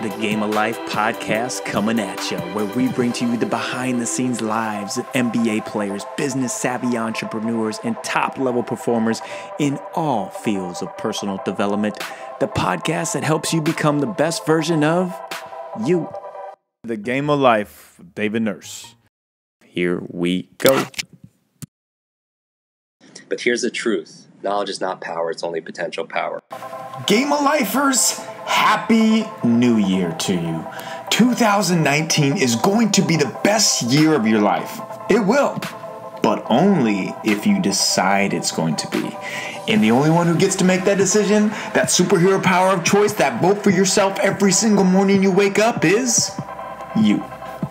the Game of Life podcast coming at you, where we bring to you the behind-the-scenes lives of NBA players, business-savvy entrepreneurs, and top-level performers in all fields of personal development. The podcast that helps you become the best version of you. The Game of Life, David Nurse. Here we go. But here's the truth. Knowledge is not power, it's only potential power. Game of Lifers, Happy New Year to you. 2019 is going to be the best year of your life. It will, but only if you decide it's going to be. And the only one who gets to make that decision, that superhero power of choice, that vote for yourself every single morning you wake up is you.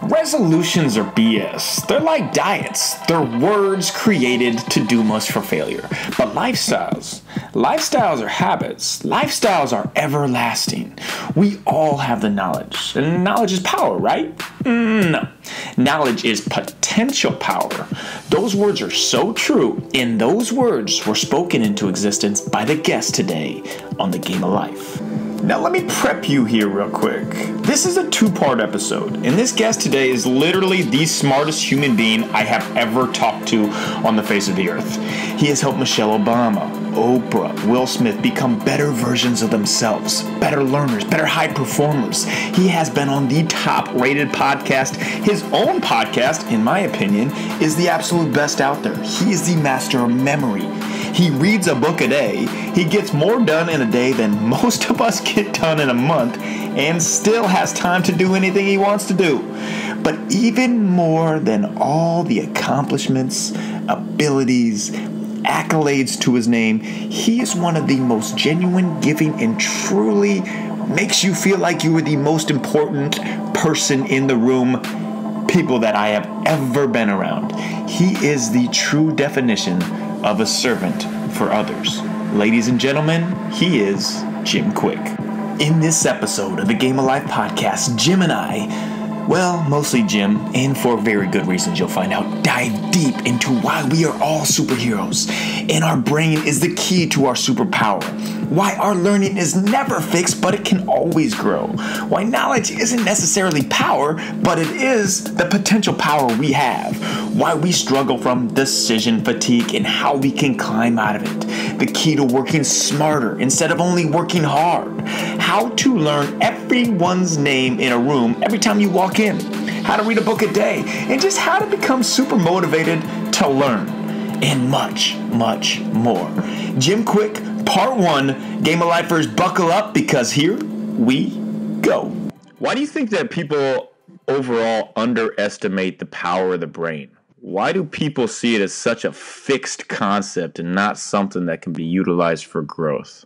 Resolutions are BS. They're like diets. They're words created to doom us for failure. But lifestyles are habits. Lifestyles are everlasting. We all have the knowledge. And knowledge is power, right? No. Knowledge is potential power. Those words are so true, and those words were spoken into existence by the guest today on The Game of Life. Now let me prep you here real quick. This is a two-part episode, and this guest today is literally the smartest human being I have ever talked to on the face of the earth. He has helped Michelle Obama, Oprah, Will Smith become better versions of themselves, better learners, better high performers. He has been on the top-rated podcast. His own podcast, in my opinion, is the absolute best out there. He is the master of memory. He reads a book a day. He gets more done in a day than most of us get done in a month, and still has time to do anything he wants to do. But even more than all the accomplishments, abilities, accolades to his name, he is one of the most genuine, giving, and truly makes you feel like you were the most important person in the room, people that I have ever been around. He is the true definition of a servant for others. Ladies and gentlemen, he is Jim Kwik. In this episode of the Game of Life podcast, Jim and I, well, mostly Jim, and for very good reasons you'll find out, dive deep into why we are all superheroes, and our brain is the key to our superpower. Why our learning is never fixed, but it can always grow. Why knowledge isn't necessarily power, but it is the potential power we have. Why we struggle from decision fatigue and how we can climb out of it. The key to working smarter instead of only working hard. How to learn everyone's name in a room every time you walk in. How to read a book a day. And just how to become super motivated to learn. And much, much more. Jim Kwik, Part 1, Game of Lifers, buckle up because here we go. Why do you think that people overall underestimate the power of the brain? Why do people see it as such a fixed concept and not something that can be utilized for growth?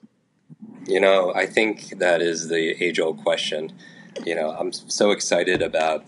You know, I think that is the age-old question. You know, I'm so excited about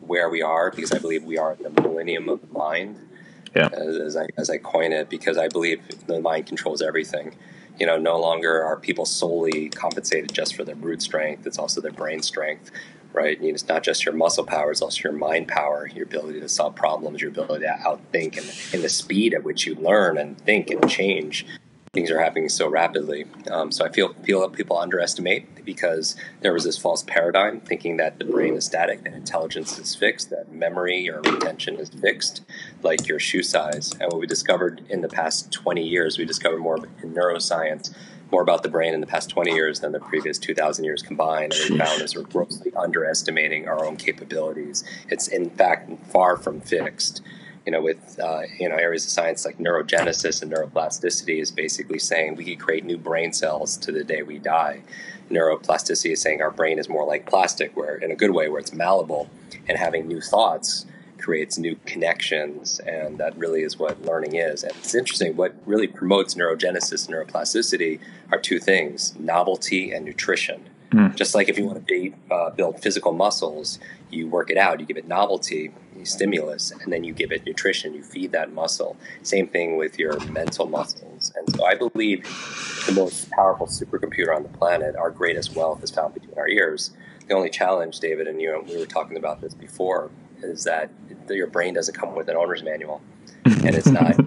where we are because I believe we are in the millennium of the mind, as I coin it, because I believe the mind controls everything. You know, no longer are people solely compensated just for their brute strength. It's also their brain strength, right? You know, it's not just your muscle power, it's also your mind power, your ability to solve problems, your ability to outthink, and the speed at which you learn and think and change. Things are happening so rapidly. So I feel that people underestimate because there was this false paradigm thinking that the brain is static, that intelligence is fixed, that memory or retention is fixed, like your shoe size. And what we discovered in the past 20 years, we discovered more in neuroscience, more about the brain in the past 20 years than the previous 2,000 years combined. And we found is we're grossly underestimating our own capabilities. It's, in fact, far from fixed. You know, with areas of science like neurogenesis and neuroplasticity is basically saying we could create new brain cells to the day we die. Neuroplasticity is saying our brain is more like plastic, where in a good way, where it's malleable, and having new thoughts creates new connections, and that really is what learning is. And it's interesting, what really promotes neurogenesis and neuroplasticity are two things: novelty and nutrition. Just like if you want to build physical muscles, you work it out, you give it novelty, stimulus, and then you give it nutrition, you feed that muscle. Same thing with your mental muscles. And so I believe the most powerful supercomputer on the planet, our greatest wealth, is found between our ears. The only challenge, David, and we were talking about this before, is that your brain doesn't come with an owner's manual. And it's not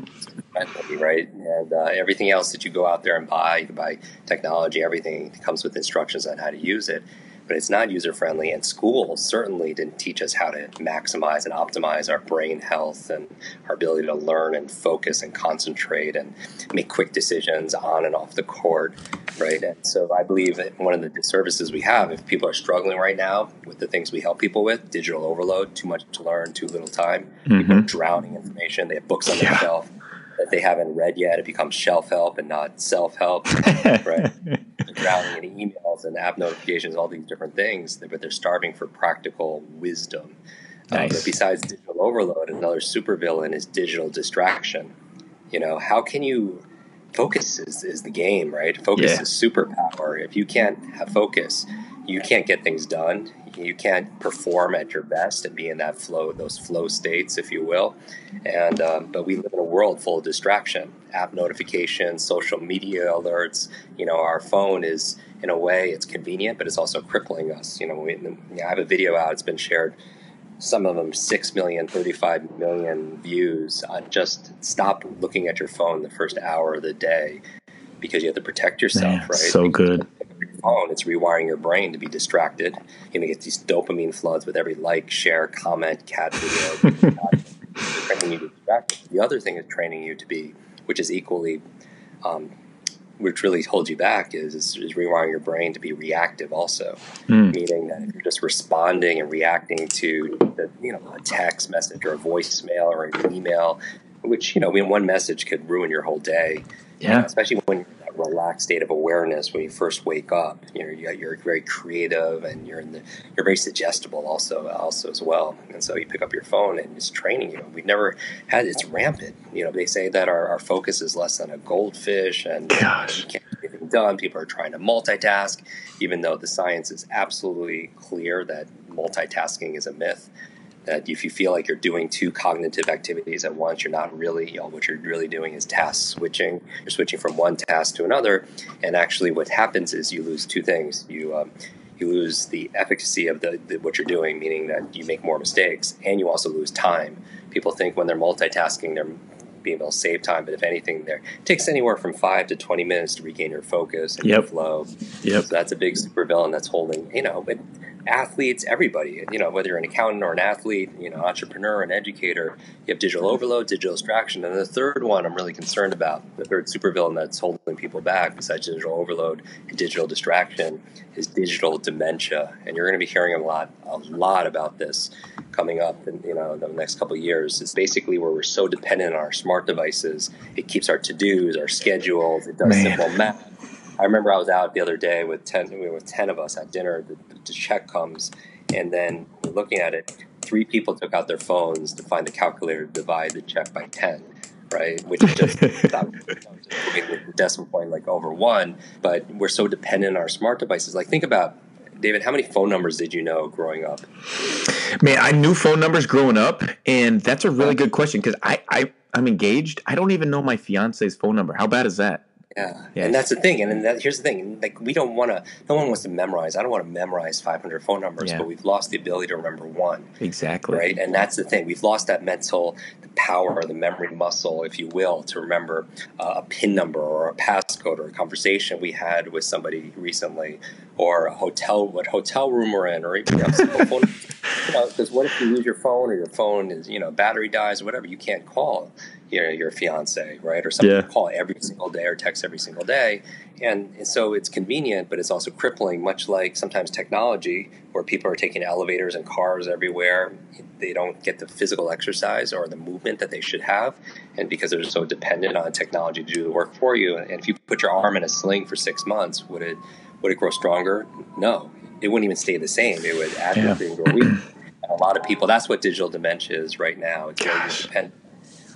mentally, right? And everything else that you go out there and buy, you can buy technology, everything comes with instructions on how to use it. but it's not user-friendly. And school certainly didn't teach us how to maximize and optimize our brain health and our ability to learn and focus and concentrate and make quick decisions on and off the court, right? And so I believe that one of the disservices we have, if people are struggling right now with the things we help people with, digital overload, too much to learn, too little time, people are drowning in information, they have books on their shelf that they haven't read yet. It becomes shelf help and not self-help, right? They're drowning in emails and app notifications, all these different things, but they're starving for practical wisdom. But besides digital overload, another supervillain is digital distraction. How can you focus is the game, right? Focus is superpower. If you can't have focus, you can't get things done. You can't perform at your best and be in that flow, those flow states, if you will. And but we live in a world full of distraction, app notifications, social media alerts. Our phone is, in a way, it's convenient, but it's also crippling us. I have a video out. It's been shared. Some of them 6 million, 35 million views on just stop looking at your phone the first hour of the day, because you have to protect yourself, right? So good. Phone, it's rewiring your brain to be distracted. You get these dopamine floods with every like, share, comment, cat video. Training you to be distracted. The other thing is training you to be, which is equally, which really holds you back, is rewiring your brain to be reactive also. Meaning that if you're just responding and reacting to a text message or a voicemail or an email, which one message could ruin your whole day. Especially when you're in that relaxed state of awareness when you first wake up. You're very creative and you're very suggestible also as well. And so you pick up your phone and it's training you. We've never had it's rampant. They say that our focus is less than a goldfish, and you can't get anything done. People are trying to multitask, even though the science is absolutely clear that multitasking is a myth. That if you feel like you're doing two cognitive activities at once, you're not really, what you're really doing is task switching. You're switching from one task to another. And actually what happens is you lose two things. You lose the efficacy of what you're doing, meaning that you make more mistakes, and you also lose time. People think when they're multitasking, they're being able to save time, but if anything, it takes anywhere from 5 to 20 minutes to regain your focus and your flow. So that's a big supervillain that's holding, but athletes, everybody, whether you're an accountant or an athlete, entrepreneur, an educator, you have digital overload, digital distraction. And the third one I'm really concerned about, the third supervillain that's holding people back besides digital overload and digital distraction, is digital dementia. And you're going to be hearing a lot about this coming up in the next couple of years. It's basically where we're so dependent on our smart devices. It keeps our to-dos, our schedules. It does simple math. I remember I was out the other day with 10 of us at dinner. The check comes, and then we're looking at it. 3 people took out their phones to find the calculator to divide the check by 10, right? Which is just moving the decimal point like over 1. But we're so dependent on our smart devices. Like, think about, David, how many phone numbers did you know growing up? Man, I knew phone numbers growing up, and that's a really good question because I'm engaged. I don't even know my fiance's phone number. How bad is that? Yeah, and that's the thing. And here's the thing: like, we don't want to. No one wants to memorize. I don't want to memorize 500 phone numbers, but we've lost the ability to remember one. Exactly. Right, and that's the thing. We've lost that mental power, or the memory muscle, if you will, to remember a PIN number or a passcode or a conversation we had with somebody recently, or what hotel room we're in, or simple phone. Because what if you lose your phone, or your phone is battery dies or whatever? You can't call your fiance, right? Or somebody to call every single day or text every single day. And so it's convenient, but it's also crippling, much like sometimes technology, where people are taking elevators and cars everywhere. They don't get the physical exercise or the movement that they should have. And because they're so dependent on technology to do the work for you. And if you put your arm in a sling for 6 months, would it grow stronger? No. It wouldn't even stay the same. It would atrophy and grow weak. And a lot of people, that's what digital dementia is right now. It's very dependent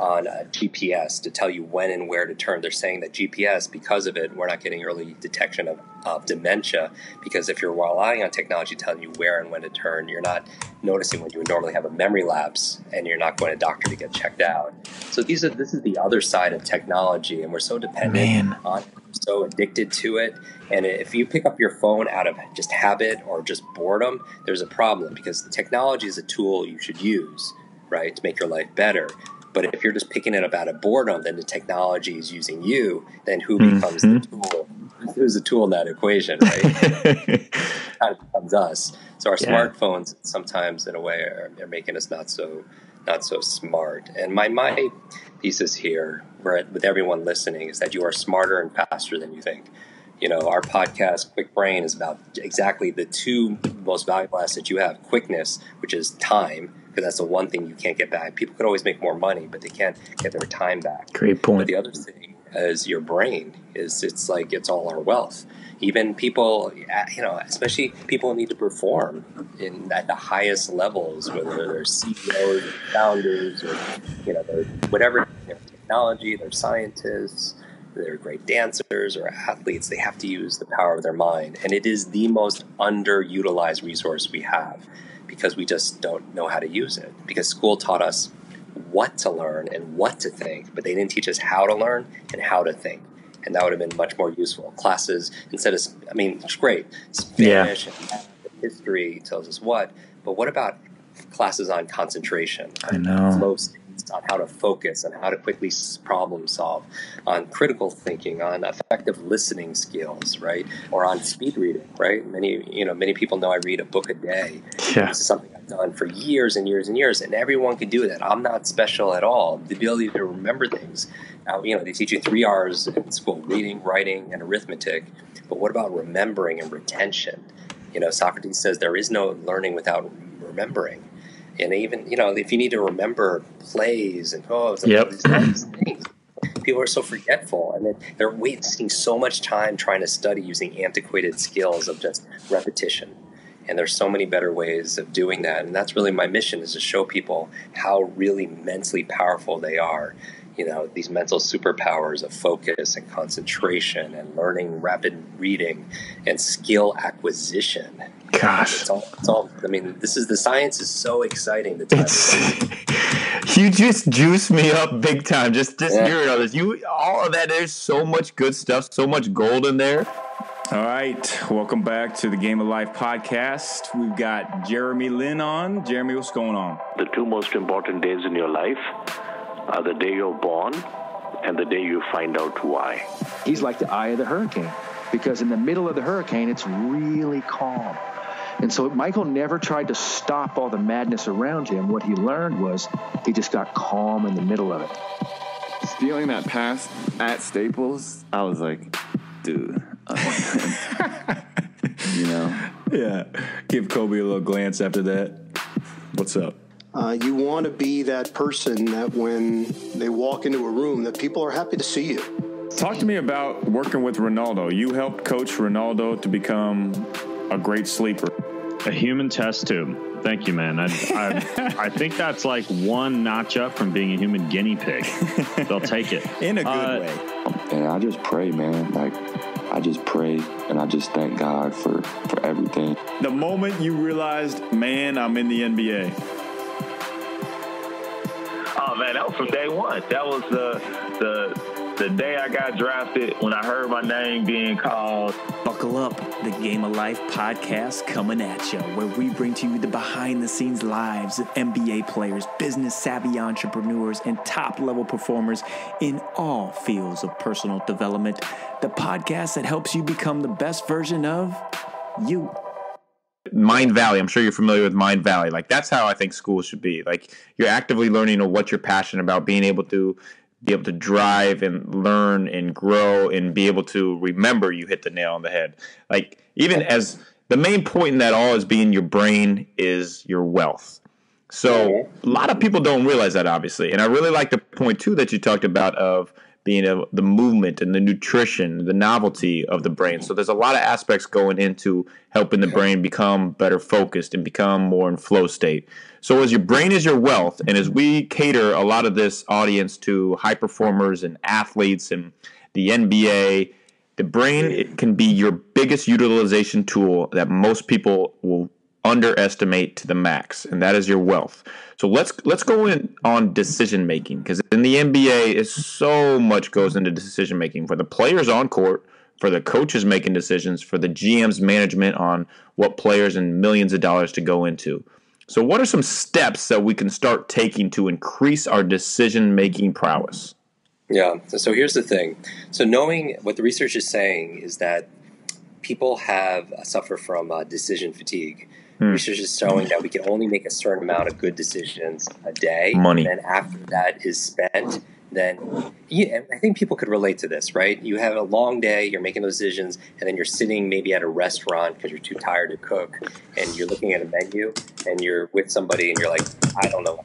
on GPS to tell you when and where to turn. They're saying that GPS, because of it, we're not getting early detection of dementia, because if you're relying on technology telling you where and when to turn, you're not noticing when you would normally have a memory lapse, and you're not going to a doctor to get checked out. So this is the other side of technology, and we're so dependent on it, so addicted to it. And if you pick up your phone out of just habit or just boredom, there's a problem, because the technology is a tool you should use, right, to make your life better. But if you're just picking it up out of boredom, then the technology is using you. Then who becomes the tool? who's a tool in that equation, right? It kind of becomes us. So our smartphones sometimes, in a way, are making us not so smart. And my thesis here, with everyone listening, is that you are smarter and faster than you think. Our podcast, Quick Brain, is about exactly the two most valuable assets you have: quickness, which is time, because that's the one thing you can't get back. People could always make more money, but they can't get their time back. Great point. But the other thing is your brain. It's like it's all our wealth. Even people, especially people who need to perform at the highest levels, whether they're CEOs or founders or they're whatever, they're technology, they're scientists, they're great dancers or athletes. They have to use the power of their mind, and it is the most underutilized resource we have because we just don't know how to use it. Because school taught us what to learn and what to think, but they didn't teach us how to learn and how to think. And that would have been much more useful. Classes, instead of, it's great. Spanish and math and history tells us what, but what about classes on concentration, on flow states, on how to focus, on how to quickly problem solve, on critical thinking, on effective listening skills, right? Or on speed reading, right? Many people know I read a book a day. Yeah. This is something I've done for years and years and years, and everyone can do that. I'm not special at all. The ability to remember things. Now, they teach you 3 R's in school: reading, writing, and arithmetic. But what about remembering and retention? Socrates says there is no learning without remembering. And even, if you need to remember plays and all these things, people are so forgetful. And they're wasting so much time trying to study using antiquated skills of just repetition. And there's so many better ways of doing that. And that's really my mission, is to show people how really mentally powerful they are. These mental superpowers of focus and concentration and learning, rapid reading, and skill acquisition. Gosh. It's all, the science is so exciting. You just juice me up big time. Just hearing all this. All of that, there's so much good stuff, so much gold in there. All right, welcome back to the Game of Life podcast. We've got Jeremy Lin on. Jeremy, what's going on? The two most important days in your life are the day you're born and the day you find out why. He's like the eye of the hurricane, because in the middle of the hurricane, it's really calm. And so Michael never tried to stop all the madness around him. What he learned was he just got calm in the middle of it. Stealing that pass at Staples, I was like, dude. Yeah. Give Kobe a little glance after that. What's up? You want to be that person that when they walk into a room, that people are happy to see you. Talk to me about working with Ronaldo. You helped coach Ronaldo to become a great sleeper. A human test tube. Thank you, man. I think that's like one notch up from being a human guinea pig. They'll take it. In a good way. And I just pray, man. I just pray and I just thank God for everything. The moment you realized, man, I'm in the NBA. Oh man, that was from day one. That was the day I got drafted, when I heard my name being called. Buckle up, the Game of Life podcast coming at you, where we bring to you the behind-the-scenes lives of NBA players, business-savvy entrepreneurs, and top-level performers in all fields of personal development. The podcast that helps you become the best version of you. Mind Valley. I'm sure you're familiar with Mind Valley. Like, that's how I think school should be. Like, you're actively learning what you're passionate about, being able to drive and learn and grow and be able to remember you hit the nail on the head. Like, even as the main point in that all is being your brain is your wealth. So a lot of people don't realize that, obviously. And I really like the point, too, that you talked about of being the movement and the nutrition, the novelty of the brain. So there's a lot of aspects going into helping the brain become better focused and become more in flow state. So as your brain is your wealth, and as we cater a lot of this audience to high performers and athletes and the NBA, the brain, it can be your biggest utilization tool that most people will underestimate to the max, and that is your wealth. So let's go in on decision making, because in the NBA, so much goes into decision making for the players on court, for the coaches making decisions, for the GM's management on what players and millions of dollars to go into. So what are some steps that we can start taking to increase our decision making prowess? Yeah. So here's the thing. So knowing what the research is saying is that people suffer from decision fatigue. Research is showing that we can only make a certain amount of good decisions a day. Money. And then after that is spent, then I think people could relate to this, right? You have a long day, you're making those decisions, and then you're sitting maybe at a restaurant because you're too tired to cook, and you're looking at a menu, and you're with somebody, and you're like, I don't know.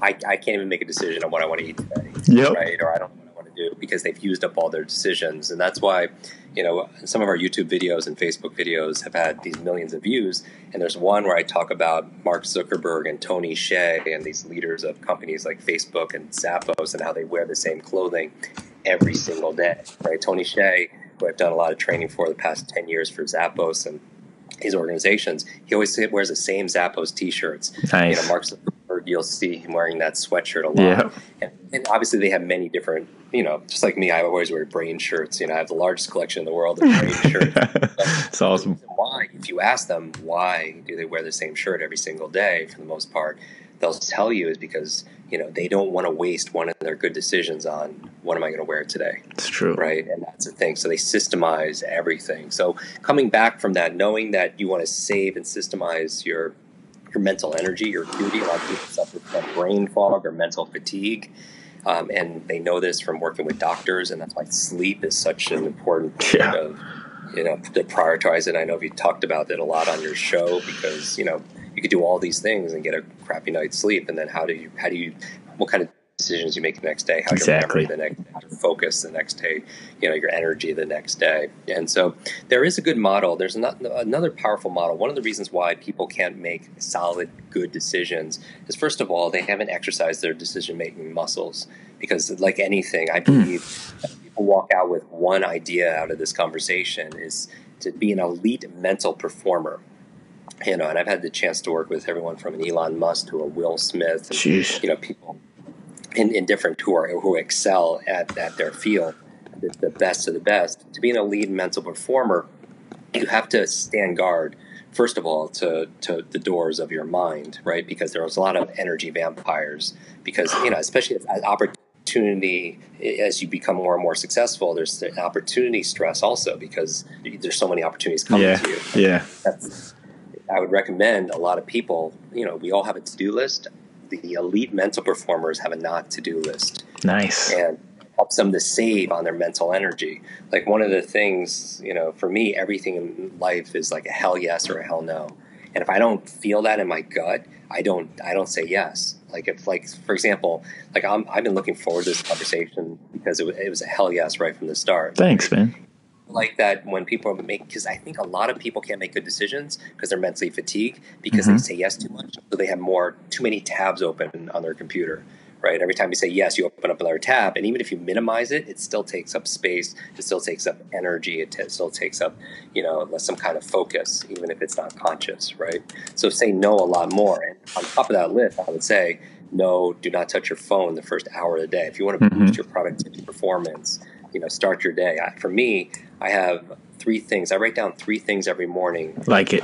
I can't even make a decision on what I want to eat today, right? Or I don't know what I want to do because they've used up all their decisions. And that's why, some of our YouTube videos and Facebook videos have had these millions of views. And there's one where I talk about Mark Zuckerberg and Tony Hsieh and these leaders of companies like Facebook and Zappos and how they wear the same clothing every single day, right? Tony Hsieh, who I've done a lot of training for the past 10 years for Zappos and his organizations, he always wears the same Zappos T-shirts. Nice. Mark Zuckerberg, you'll see him wearing that sweatshirt a lot. Yeah. And obviously they have many different, just like me, I always wear brain shirts. I have the largest collection in the world of brain shirts. That's awesome. Why? If you ask them why do they wear the same shirt every single day, for the most part, they'll tell you is because they don't want to waste one of their good decisions on what am I going to wear today. It's true, right? And that's the thing. So they systemize everything. So coming back from that, knowing that you want to save and systemize your mental energy, your acuity. A lot of people suffer from brain fog or mental fatigue. And they know this from working with doctors, and that's why sleep is such an important part of, to prioritize it. I know you talked about it a lot on your show because, you could do all these things and get a crappy night's sleep. And then what kind of decisions you make the next day, how you remember the next day, how to focus the next day, your energy the next day. And so there is a good model. There's another powerful model. One of the reasons why people can't make solid, good decisions is, first of all, they haven't exercised their decision-making muscles. Because like anything, I believe that people walk out with one idea out of this conversation is to be an elite mental performer. And I've had the chance to work with everyone from an Elon Musk to a Will Smith, and, people in different who excel at their field, the best of the best. To be an elite mental performer, you have to stand guard, first of all, to the doors of your mind, right? Because there's a lot of energy vampires. Because especially as opportunity, as you become more and more successful, there's the opportunity stress also because there's so many opportunities coming to you. Yeah. I would recommend a lot of people, we all have a to-do list. The elite mental performers have a not to-do list. Nice. And helps them to save on their mental energy. Like one of the things, for me, everything in life is like a hell yes or a hell no. And if I don't feel that in my gut, I don't say yes. For example, I've been looking forward to this conversation because it was a hell yes right from the start. Thanks, man. Like that when people because I think a lot of people can't make good decisions because they're mentally fatigued because they say yes too much. So they have too many tabs open on their computer, right? Every time you say yes, you open up another tab. And even if you minimize it, it still takes up space. It still takes up energy. It still takes up, some kind of focus, even if it's not conscious, right? So say no a lot more. And on top of that list, I would say, no, do not touch your phone the first hour of the day. If you want to boost your productivity performance, start your day. For me, I have 3 things. I write down 3 things every morning. Like it.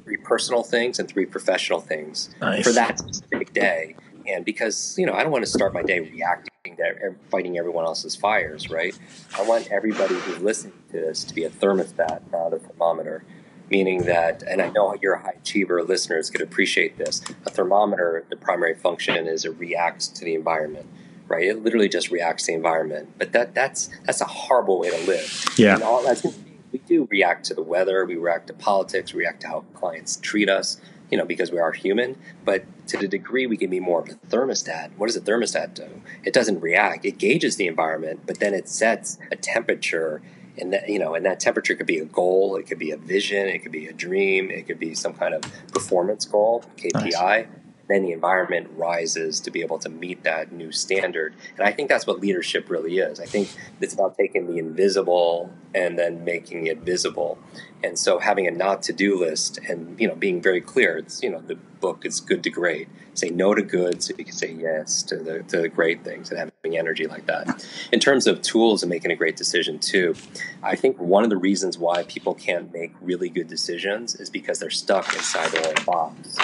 3 personal things and 3 professional things for that specific day. And because, I don't want to start my day reacting to fighting everyone else's fires, right? I want everybody who's listening to this to be a thermostat, not a thermometer. Meaning that, and I know your high achiever listeners could appreciate this, a thermometer, the primary function is it reacts to the environment. Right, it literally just reacts to the environment, but that's a horrible way to live. Yeah, and we do react to the weather, we react to politics, we react to how clients treat us, because we are human. But to the degree we can be more of a thermostat. What does a thermostat do? It doesn't react; it gauges the environment, but then it sets a temperature, and that and that temperature could be a goal, it could be a vision, it could be a dream, it could be some kind of performance goal, KPI. Nice. Then the environment rises to be able to meet that new standard. And I think that's what leadership really is. I think it's about taking the invisible and then making it visible. And so having a not to-do list and, being very clear, it's, the book is good to great. Say no to good so you can say yes to the great things and having energy like that. In terms of tools and making a great decision too, I think one of the reasons why people can't make really good decisions is because they're stuck inside their own box.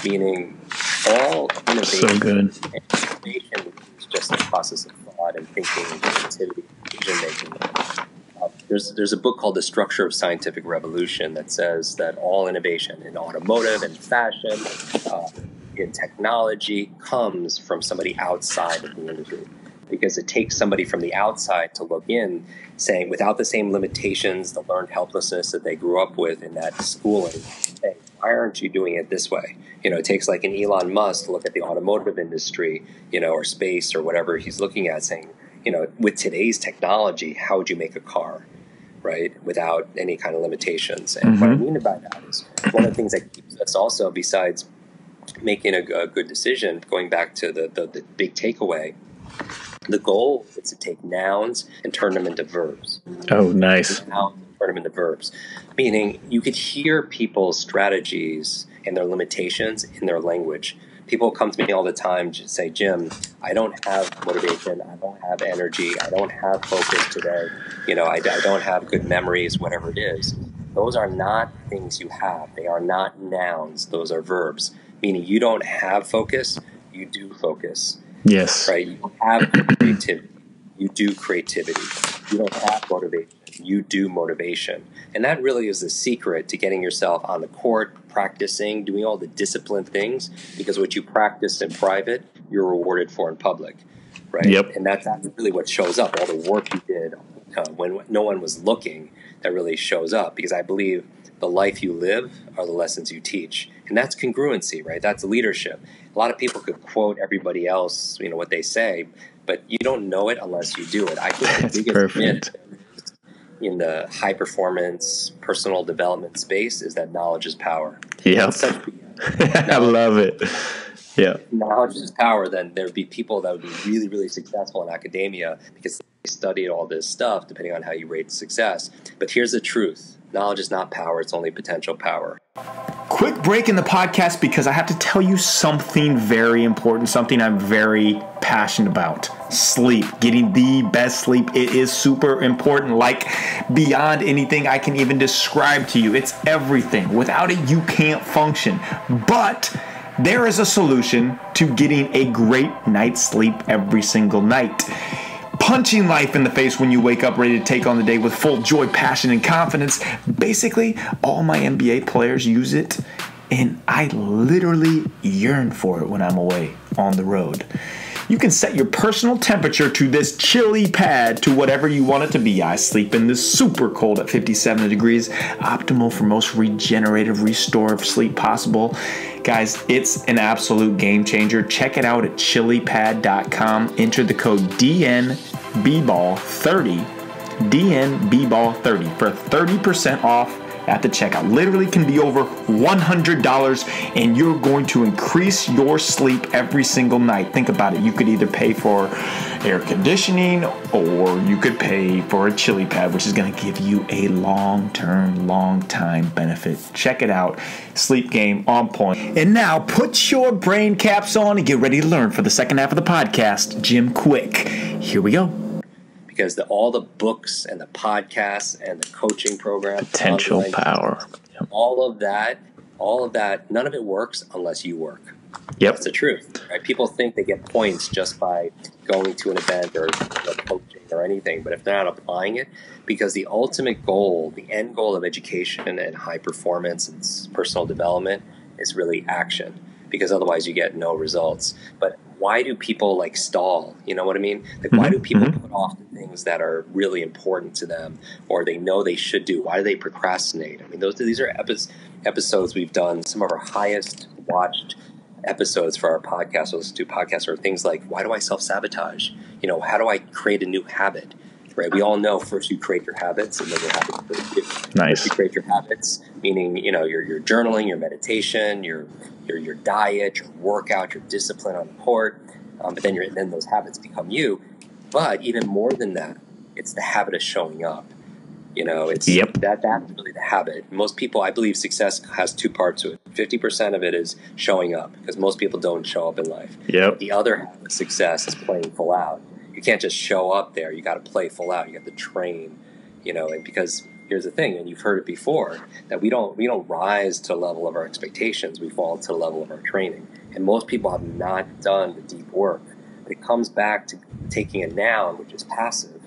Meaning all innovation, so good. Innovation is just a process of thought. thought and thinking and creativity and decision making. There's a book called The Structure of Scientific Revolution that says that all innovation in automotive and fashion, in technology, comes from somebody outside of the industry. Because it takes somebody from the outside to look in, saying, without the same limitations, the learned helplessness that they grew up with in that schooling, saying, why aren't you doing it this way? It takes like an Elon Musk to look at the automotive industry, or space or whatever he's looking at, saying, with today's technology, how would you make a car, right, without any kind of limitations? And what I mean by that is one of the things that keeps us also, besides making a good decision, going back to the big takeaway, the goal is to take nouns and turn them into verbs. Oh, nice. Nouns and turn them into verbs. Meaning you could hear people's strategies and their limitations in their language. People come to me all the time to say, Jim, I don't have motivation, I don't have energy, I don't have focus today, I don't have good memories, whatever it is. Those are not things you have. They are not nouns. Those are verbs. Meaning you don't have focus, you do focus. Yes. Right? You don't have creativity, you do creativity. You don't have motivation, you do motivation. And that really is the secret to getting yourself on the court, practicing, doing all the disciplined things, because what you practice in private, you're rewarded for in public. Right? Yep. And that's really what shows up, all the work you did when no one was looking, that really shows up. Because I believe the life you live are the lessons you teach. And that's congruency, right? That's leadership. A lot of people could quote everybody else, what they say, but you don't know it unless you do it. I think the biggest myth in the high performance personal development space is that knowledge is power. Yep. I love it. Yeah. Knowledge is power, then there would be people that would be really, really successful in academia because they studied all this stuff, depending on how you rate success. But here's the truth. Knowledge is not power. It's only potential power. Quick break in the podcast because I have to tell you something very important, something I'm very passionate about. Sleep. Getting the best sleep. It is super important, like beyond anything I can even describe to you. It's everything. Without it, you can't function. But there is a solution to getting a great night's sleep every single night. Punching life in the face when you wake up ready to take on the day with full joy, passion, and confidence. Basically, all my NBA players use it, and I literally yearn for it when I'm away on the road. You can set your personal temperature to this chilly pad to whatever you want it to be. I sleep in this super cold at 57 degrees, optimal for most regenerative, restorative sleep possible. Guys, it's an absolute game changer. Check it out at chillypad.com. Enter the code DNBBall30, DNBBall30 for 30% off at the checkout. Literally can be over $100, and you're going to increase your sleep every single night. Think about it. You could either pay for air conditioning or you could pay for a chili pad, which is going to give you a long-term, long-time benefit. Check it out. Sleep game on point. And now put your brain caps on and get ready to learn for the second half of the podcast. Jim Kwik. Here we go. Because all the books and the podcasts and the coaching program, potential power, all of that, none of it works unless you work. Yep. That's the truth, right? People think they get points just by going to an event or coaching or anything, but if they're not applying it, because the ultimate goal, the end goal of education and high performance and personal development is really action, because otherwise you get no results. But why do people stall? You know what I mean? Why do people put off the things that are really important to them or they know they should do? Why do they procrastinate? I mean, these are episodes we've done. Some of our highest watched episodes for our podcast, listen to podcasts, are things like, why do I self-sabotage? How do I create a new habit? Right? We all know first you create your habits and then your habits create you. Nice. First you create your habits, meaning, your journaling, your meditation, your diet, your workout, your discipline on the court, but then those habits become you. But even more than that, it's the habit of showing up. It's that's really the habit. Most people, I believe success has two parts to it. 50% of it is showing up, because most people don't show up in life. Yep. The other half of success is playing full out. You can't just show up there. You got to play full out. You got to train, and because here's the thing, and you've heard it before, that we don't rise to the level of our expectations. We fall to the level of our training. And most people have not done the deep work. But it comes back to taking a noun, which is passive,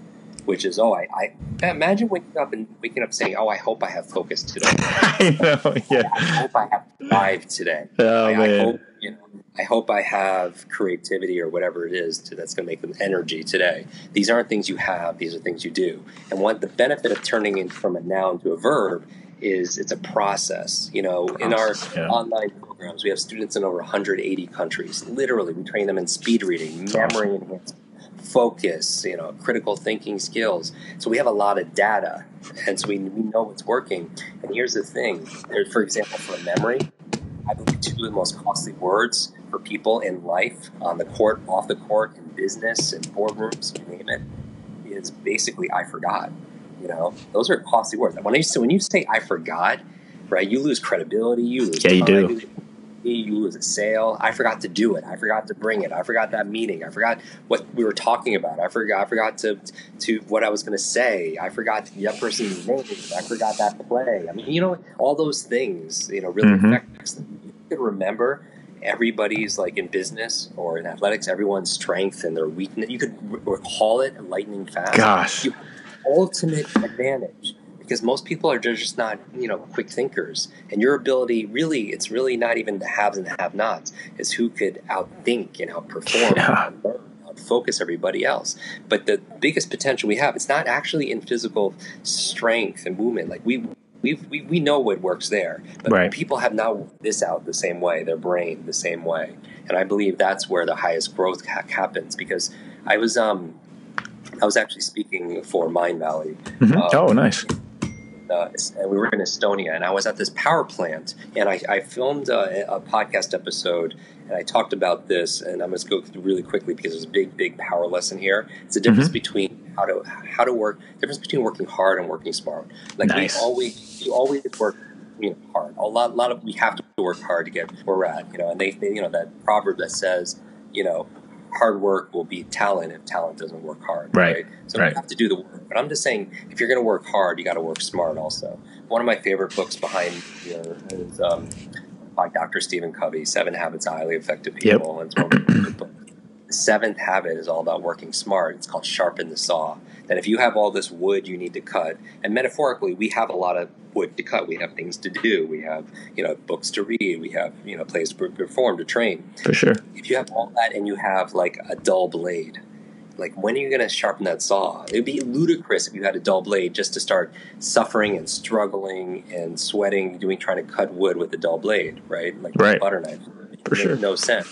which is, I imagine waking up saying, I hope I have focus today. I know, yeah. I hope I have drive today. I hope I have creativity or whatever it is that's going to make them energy today. These aren't things you have; these are things you do. And what the benefit of turning it from a noun to a verb is, it's a process. In our online programs, we have students in over 180 countries. Literally, we train them in speed reading, memory enhancement, focus, critical thinking skills. So we have a lot of data, and so we know what's working. And here's the thing: for example, for memory, I believe two of the most costly words for people in life, on the court, off the court, in business, in boardrooms, you name it, is basically "I forgot." Those are costly words. When you say "I forgot," right, you lose credibility. You lose time. You do. You lose a sale. I forgot to do it. I forgot to bring it. I forgot that meeting. I forgot what we were talking about. I forgot to what I was going to say. I forgot that person's name. I forgot that play. I mean, all those things, really affect them. You could remember everybody's, like in business or in athletics, everyone's strength and their weakness. You could recall it lightning fast. Gosh. Ultimate advantage. Because most people are just not, quick thinkers. And your ability, really, it's really not even the haves and the have-nots. It's who could outthink and outperform and learn, outfocus everybody else. But the biggest potential we have, it's not actually in physical strength and movement. Like we know what works there. But people have not worked this out the same way, their brain the same way. And I believe that's where the highest growth happens. Because I was actually speaking for Mind Valley. Oh, nice. And we were in Estonia, and I was at this power plant, and I filmed a podcast episode, and I talked about this, and I'm going to go through really quickly because there's a big power lesson here. It's the difference between how to work, difference between working hard and working smart. Like nice. we always work hard. A lot of we have to work hard to get where we're at. And they that proverb that says, hard work will beat talent if talent doesn't work hard. Right? So you have to do the work. But I'm just saying, if you're going to work hard, you got to work smart also. One of my favorite books behind here is by Dr. Stephen Covey, 7 Habits of Highly Effective People. Yep. It's one of my favorite books. The 7th habit is all about working smart. It's called sharpen the saw. That if you have all this wood you need to cut, and metaphorically, we have a lot of wood to cut. We have things to do. We have, books to read. We have, plays to perform, to train. For sure. If you have all that and you have like a dull blade, like when are you going to sharpen that saw? It'd be ludicrous if you had a dull blade just to start suffering and struggling and sweating, trying to cut wood with a dull blade, right? Like a butter knife. For sure. No sense.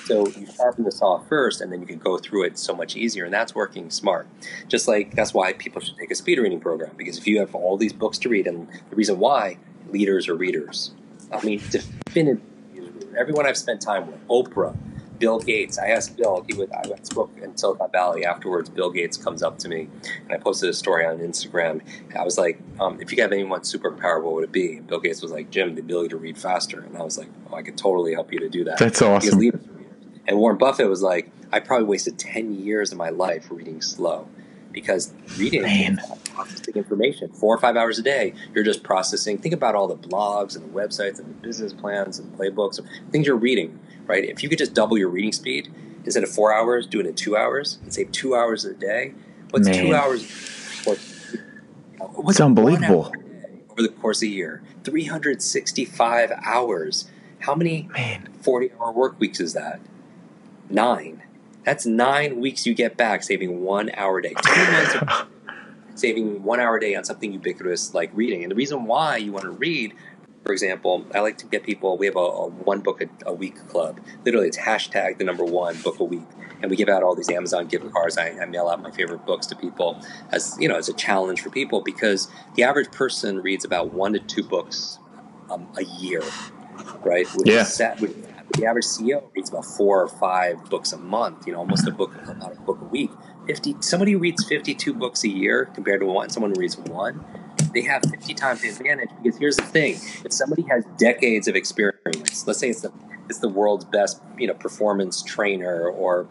So you sharpen the saw first, and then you can go through it so much easier, and that's working smart. Just like that's why people should take a speed reading program, because if you have all these books to read, and the reason why, leaders are readers. I mean, definitively, everyone I've spent time with, Oprah, Bill Gates. I asked Bill, I spoke in Silicon Valley. Afterwards, Bill Gates comes up to me, and I posted a story on Instagram. I was like, if you could have anyone's superpower, what would it be? And Bill Gates was like, Jim, the ability to read faster. And I was like, I could totally help you to do that. That's awesome. Because leaders are readers. And Warren Buffett was like, I probably wasted 10 years of my life reading slow, because reading is processing information. 4 or 5 hours a day, you're just processing. Think about all the blogs and the websites and the business plans and playbooks, things you're reading, right? If you could just double your reading speed, instead of 4 hours, do it in 2 hours and save 2 hours a day. What's 2 hours? It's unbelievable. Over the course of a year, 365 hours. How many 40-hour work weeks is that? 9. That's 9 weeks you get back saving 1 hour a day. 2 months of saving 1 hour a day on something ubiquitous like reading. And the reason why you want to read, for example, I like to get people, we have a 1 book a week club. Literally, it's hashtag the number 1 book a week. And we give out all these Amazon gift cards. I mail out my favorite books to people as a challenge for people, because the average person reads about 1 to 2 books a year, right? Which is set with the average CEO reads about 4 or 5 books a month, almost about a book a week. Somebody who reads 52 books a year compared to someone who reads 1, they have 50 times the advantage. Because here's the thing: if somebody has decades of experience, let's say it's the world's best performance trainer or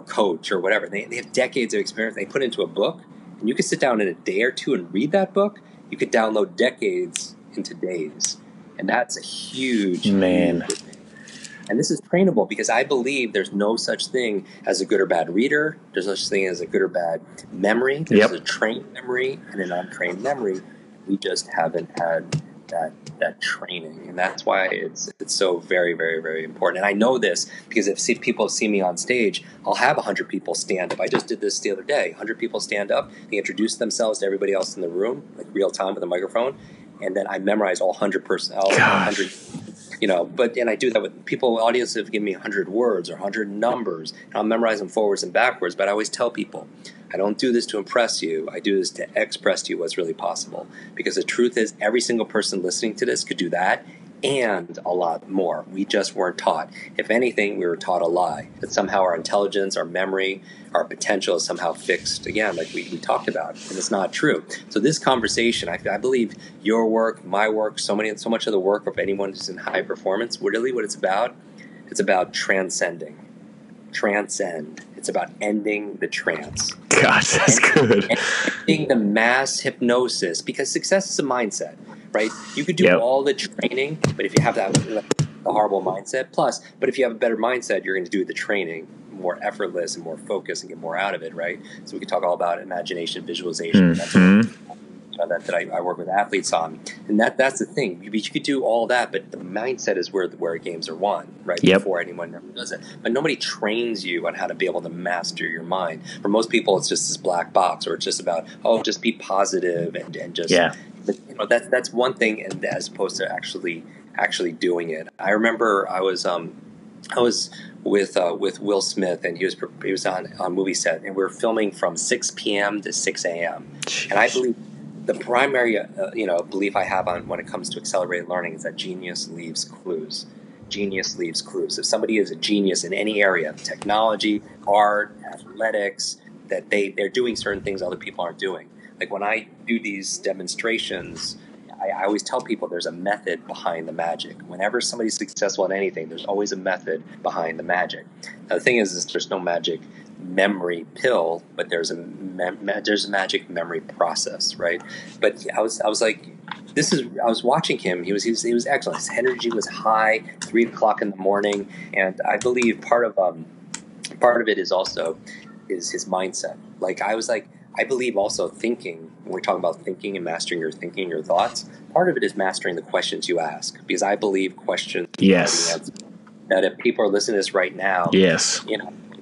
coach or whatever, they have decades of experience. They put into a book, and you could sit down in a day or 2 and read that book. You could download decades into days, and that's a huge man. And this is trainable because I believe there's no such thing as a good or bad reader. There's no such thing as a good or bad memory. There's a trained memory and an untrained memory. We just haven't had that training, and that's why it's so very, very, very important. And I know this because if people see me on stage, I'll have 100 people stand up. I just did this the other day. 100 people stand up, they introduce themselves to everybody else in the room, like real time with a microphone, and then I memorize all 100 and I do that with people. Audiences have given me 100 words or 100 numbers, and I'll memorize them forwards and backwards. But I always tell people, I don't do this to impress you. I do this to express to you what's really possible. Because the truth is, every single person listening to this could do that and a lot more. We just weren't taught. If anything, we were taught a lie, that somehow our intelligence, our memory, our potential is somehow fixed, again, like we talked about, and it's not true. So this conversation, I believe your work, my work, so much of the work of anyone who's in high performance, really what it's about transcending. Transcend. It's about ending the trance. Gosh, that's good. Ending the mass hypnosis, because success is a mindset, right? You could do all the training, but if you have that horrible mindset, but if you have a better mindset, you're going to do the training more effortless and more focused and get more out of it, right? So we could talk all about imagination, visualization. That's that I work with athletes on, and that's the thing. You could do all that, but the mindset is where games are won, right? Before anyone ever does it. But nobody trains you on how to be able to master your mind. For most people, it's just this black box, or it's just about just be positive and just But, that's one thing, and as opposed to actually doing it. I remember I was with Will Smith, and he was on a movie set, and we were filming from 6 p.m. to 6 a.m. And I believe the primary belief I have on when it comes to accelerated learning is that genius leaves clues. Genius leaves clues. If somebody is a genius in any area, technology, art, athletics, that they're doing certain things other people aren't doing. Like when I do these demonstrations, I always tell people there's a method behind the magic. Whenever somebody's successful at anything, there's always a method behind the magic. Now, the thing is there's no magic memory pill, but there's a magic memory process, right? But I was like, I was watching him. He was excellent. His energy was high, 3 o'clock in the morning, and I believe part of it is also his mindset. Like I believe also thinking, when we're talking about thinking and mastering your thinking, your thoughts, part of it is mastering the questions you ask. Because I believe questions that if people are listening to this right now,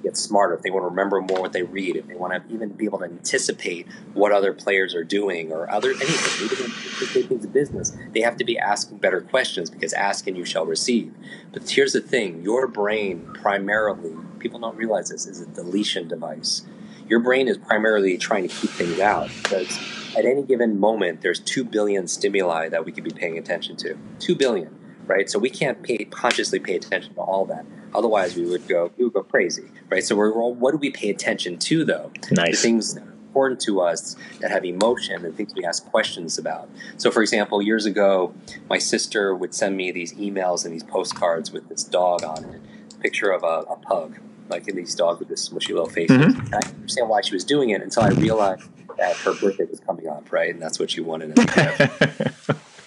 get smarter, if they want to remember more what they read, if they want to even be able to anticipate what other players are doing or anything, even anticipate things in business, they have to be asking better questions, because ask and you shall receive. But here's the thing, your brain primarily, people don't realize this, is a deletion device. Your brain is primarily trying to keep things out, because at any given moment, there's 2 billion stimuli that we could be paying attention to. 2 billion, right? So we can't consciously pay attention to all that. Otherwise, we would go crazy, right? So what do we pay attention to, though? Nice. The things that are important to us, that have emotion, and things we ask questions about. So, for example, years ago, my sister would send me these emails and these postcards with this dog on it, a picture of a pug, like these dogs with this smushy little faces. And I didn't understand why she was doing it until I realized that her birthday was coming up, right? And that's what she wanted.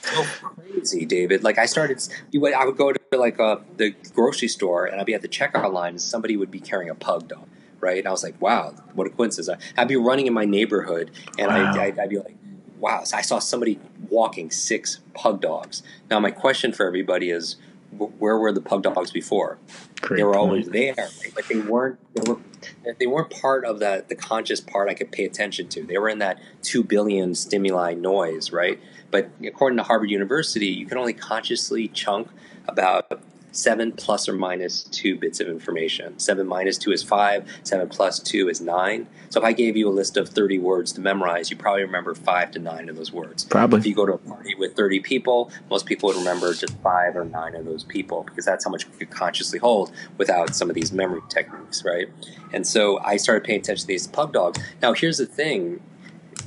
So crazy, David. Like I would go to the grocery store, and I'd be at the checkout line, and somebody would be carrying a pug dog, right? And I was like, wow, what a coincidence. I'd be running in my neighborhood, and I'd be like, wow, so I saw somebody walking 6 pug dogs. Now my question for everybody is, where were the pug dogs before? They were always there, right? But they weren't part of the conscious part I could pay attention to. They were in that 2 billion stimuli noise, right? But according to Harvard University, you can only consciously chunk about 7 plus or minus 2 bits of information. 7 minus 2 is 5. 7 plus 2 is 9. So if I gave you a list of 30 words to memorize, you probably remember 5 to 9 of those words. Probably. If you go to a party with 30 people, most people would remember just 5 or 9 of those people, because that's how much we could consciously hold without some of these memory techniques, right? And so I started paying attention to these pug dogs. Now, here's the thing.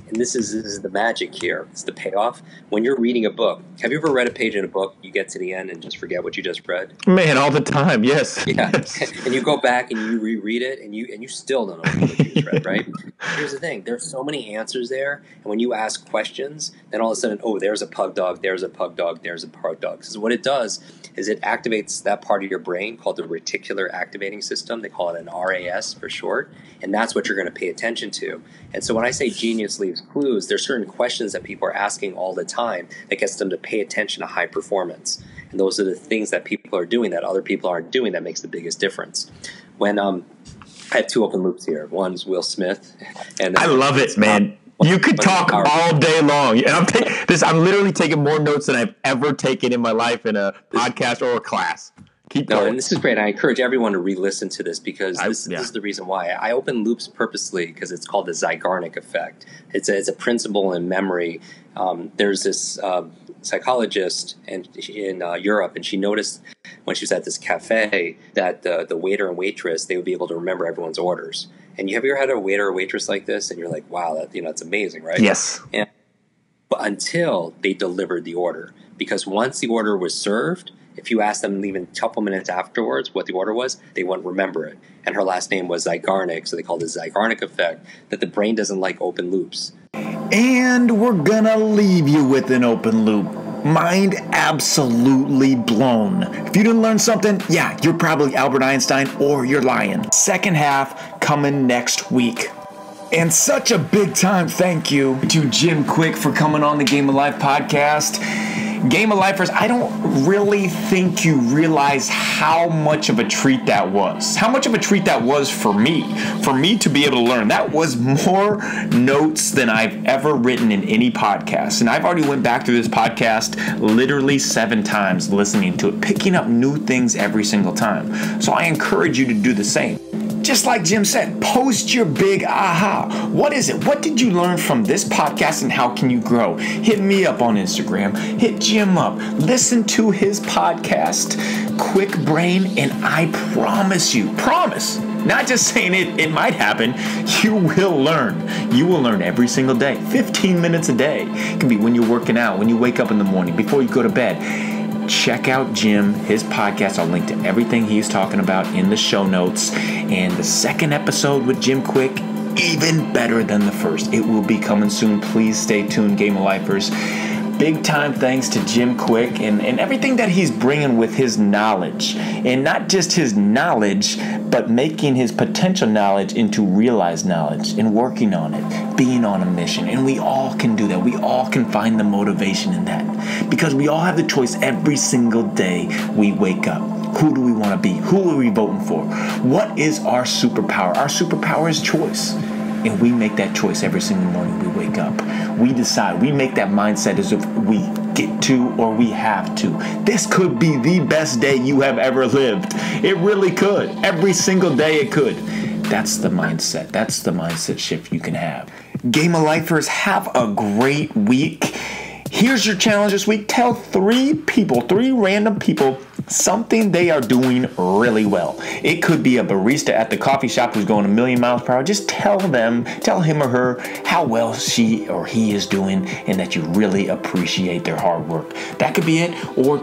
And this is the magic here. It's the payoff. When you're reading a book, have you ever read a page in a book, you get to the end and just forget what you just read? Man, all the time, yes. Yeah. Yes. And you go back and you reread it and you still don't know what you just read, right? Here's the thing. There's so many answers there. And when you ask questions, then all of a sudden, oh, there's a pug dog, there's a pug dog, there's a pug dog. So what it does is it activates that part of your brain called the reticular activating system. They call it an RAS for short. And that's what you're going to pay attention to. And so when I say genius leaves clues, there's certain questions that people are asking all the time that gets them to pay attention to high performance. And those are the things that people are doing that other people aren't doing that makes the biggest difference. When I have two open loops here. One's Will Smith. And I love it, man. You could talk all day long. I'm literally taking more notes than I've ever taken in my life in a podcast or a class. Keep going. And this is great. I encourage everyone to re-listen to this because this is the reason why. I open loops purposely because it's called the Zeigarnik effect. It's a principle in memory. There's this psychologist in Europe, and she noticed when she was at this cafe that the waiter and waitress, they would be able to remember everyone's orders. And have you ever had a waiter or waitress like this? And you're like, wow, that's amazing, right? Yes. But until they delivered the order. Because once the order was served, if you asked them even a couple minutes afterwards what the order was, they wouldn't remember it. And her last name was Zeigarnik, so they called it the Zeigarnik effect, that the brain doesn't like open loops. And we're gonna leave you with an open loop. Mind absolutely blown. If you didn't learn something, yeah, you're probably Albert Einstein or you're lying. Second half coming next week. And such a big time thank you to Jim Kwik for coming on the Game of Life podcast. Game of Lifers, I don't really think you realize how much of a treat that was. How much of a treat that was for me. For me to be able to learn. That was more notes than I've ever written in any podcast. And I've already went back through this podcast literally 7 times listening to it, picking up new things every single time. So I encourage you to do the same. Just like Jim said, post your big aha. What is it? What did you learn from this podcast and how can you grow? Hit me up on Instagram. Hit Jim up. Listen to his podcast, Kwik Brain, and I promise you, not just saying it might happen, you will learn. You will learn every single day, 15 minutes a day. It can be when you're working out, when you wake up in the morning, before you go to bed. Check out Jim, his podcast. I'll link to everything he's talking about in the show notes. And the second episode with Jim Kwik, even better than the first. It will be coming soon. Please stay tuned, Game of Lifers. Big time thanks to Jim Kwik and everything that he's bringing with his knowledge. And not just his knowledge, but making his potential knowledge into realized knowledge and working on it, being on a mission. And we all can do that. We all can find the motivation in that. Because we all have the choice every single day we wake up. Who do we want to be? Who are we voting for? What is our superpower? Our superpower is choice. And we make that choice every single morning we wake up. We decide. We make that mindset as if we get to or we have to. This could be the best day you have ever lived. It really could. Every single day it could. That's the mindset. That's the mindset shift you can have. Game of Lifers, have a great week. Here's your challenge this week. Tell 3 random people, something they are doing really well. It could be a barista at the coffee shop who's going a million miles per hour. Just tell him or her how well she or he is doing and that you really appreciate their hard work. That could be it, or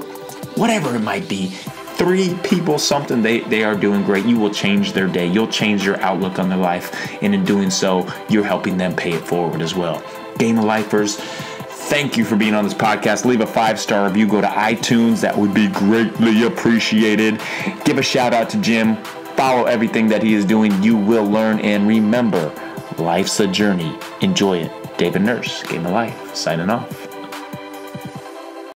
whatever it might be. 3 people, something they are doing great. You will change their day. You'll change your outlook on their life. And in doing so, you're helping them pay it forward as well. Game of Lifers, thank you for being on this podcast. Leave a 5-star review. Go to iTunes. That would be greatly appreciated. Give a shout out to Jim. Follow everything that he is doing. You will learn. And remember, life's a journey. Enjoy it. David Nurse, Game of Life, signing off.